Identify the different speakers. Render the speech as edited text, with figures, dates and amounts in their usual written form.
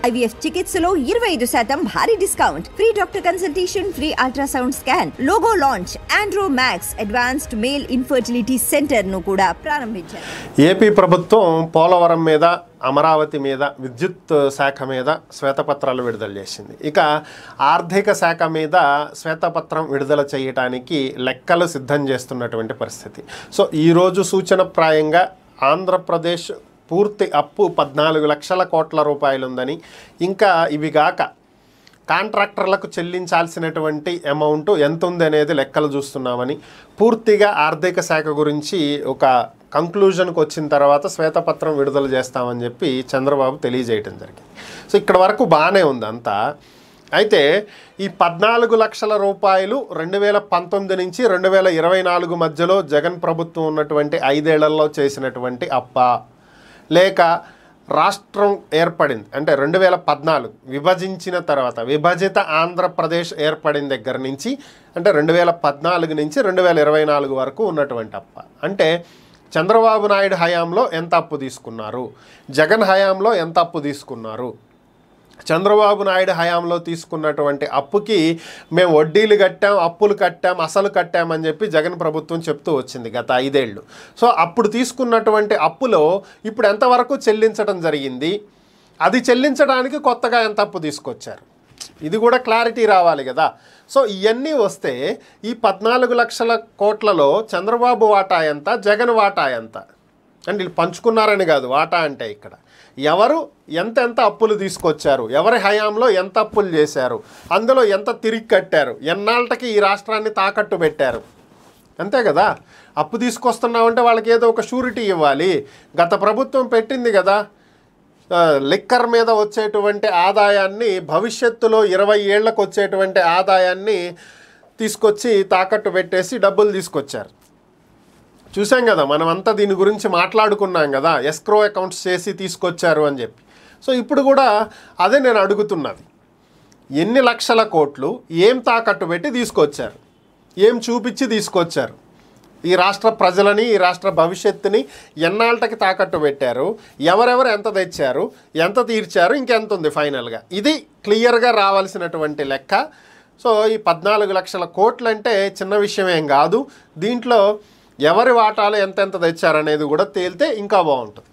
Speaker 1: IVF చికిత్సలో 25% భారీ discount, free doctor consultation, free ultrasound scan, logo launch, Andro max advanced male infertility centre ను కూడా ప్రారంభించారు.
Speaker 2: AP ప్రభుత్వం పోలవరం మీద, అమరావతి మీద, విద్యుత్ శాఖ మీద శ్వేతపత్రాలు విడుదల చేసింది. ఇక ఆర్థిక శాఖ మీద శ్వేతపత్రం విడుదల చేయడానికి లెక్కలు సిద్ధం చేస్తున్నటువంటి పరిస్థితి. సో ఈరోజు సూచనప్రాయంగా ఆంధ్రప్రదేశ్ పూర్తి అప్పు 14 లక్షల కోట్ల రూపాయలు ఉందని, ఇంకా ఇవి గాక కాంట్రాక్టర్లకు చెల్లించాల్సినటువంటి అమౌంట్ ఎంత ఉంది అనేది లెక్కలు చూస్తున్నామని, పూర్తిగా ఆర్థిక శాఖ గురించి ఒక కంక్లూజన్కి వచ్చిన తర్వాత శ్వేతపత్రం విడుదల చేస్తామని చెప్పి చంద్రబాబు తెలియజేయటం జరిగింది. సో ఇక్కడ వరకు బాగానే ఉంది అంతా. అయితే ఈ 14 లక్షల రూపాయలు 2019 నుంచి 2024 మధ్యలో జగన్ ప్రభుత్వం ఉన్నటువంటి 5 ఏళ్లలో చేసినటువంటి అప్ప, లేక రాష్ట్రం ఏర్పడింది అంటే 2014 విభజించిన తర్వాత విభజిత ఆంధ్రప్రదేశ్ ఏర్పడిన దగ్గర నుంచి అంటే 2014 నుంచి 2024 వరకు ఉన్నటువంటి అప్ప, అంటే చంద్రబాబు నాయుడు హయాంలో ఎంత అప్పు తీసుకున్నారు, జగన్ హయాంలో ఎంత అప్పు తీసుకున్నారు, చంద్రబాబు నాయుడు హయాంలో తీసుకున్నటువంటి అప్పుకి మేము వడ్డీలు కట్టాం, అప్పులు కట్టాం, అసలు కట్టామని చెప్పి జగన్ ప్రభుత్వం చెప్తూ వచ్చింది గత 5 ఏళ్ళు. సో అప్పుడు తీసుకున్నటువంటి అప్పులో ఇప్పుడు ఎంతవరకు చెల్లించడం జరిగింది, అది చెల్లించడానికి కొత్తగా ఎంత అప్పు తీసుకొచ్చారు, ఇది కూడా క్లారిటీ రావాలి కదా. సో ఇవన్నీ వస్తే ఈ 14 లక్షల కోట్లలో చంద్రబాబు వాటా ఎంత, జగన్ వాటా ఎంత, అంటే వీళ్ళు పంచుకున్నారని కాదు, వాటా అంటే ఇక్కడ ఎవరు ఎంత అప్పులు తీసుకొచ్చారు, ఎవరి హయాంలో ఎంత అప్పులు చేశారు, అందులో ఎంత తిరిగి కట్టారు, ఎన్నాళ్ళకి ఈ రాష్ట్రాన్ని తాకట్టు పెట్టారు, అంతే కదా. అప్పు తీసుకొస్తున్నామంటే వాళ్ళకి ఏదో ఒక షూరిటీ ఇవ్వాలి. గత ప్రభుత్వం పెట్టింది కదా, లిక్కర్ మీద వచ్చేటువంటి ఆదాయాన్ని భవిష్యత్తులో 20 ఏళ్లకు వచ్చేటువంటి ఆదాయాన్ని తీసుకొచ్చి తాకట్టు పెట్టేసి డబ్బులు తీసుకొచ్చారు. చూసాం కదా, మనమంతా దీని గురించి మాట్లాడుకున్నాం కదా, ఎస్క్రో అకౌంట్స్ చేసి తీసుకొచ్చారు అని చెప్పి. సో ఇప్పుడు కూడా అదే నేను అడుగుతున్నది, ఎన్ని లక్షల కోట్లు ఏం తాకట్టు పెట్టి తీసుకొచ్చారు, ఏం చూపించి తీసుకొచ్చారు, ఈ రాష్ట్ర ప్రజలని, ఈ రాష్ట్ర భవిష్యత్తుని ఎన్నాళ్ళకి తాకట్టు పెట్టారు, ఎవరెవరు ఎంత తెచ్చారు, ఎంత తీర్చారు, ఇంకెంత ఉంది ఫైనల్గా, ఇది క్లియర్గా రావాల్సినటువంటి లెక్క. సో ఈ 14 లక్షల కోట్లు అంటే చిన్న విషయం ఏం కాదు. దీంట్లో ఎవరి వాటాలు ఎంతెంత తెచ్చారనేది కూడా తేలితే ఇంకా బాగుంటుంది.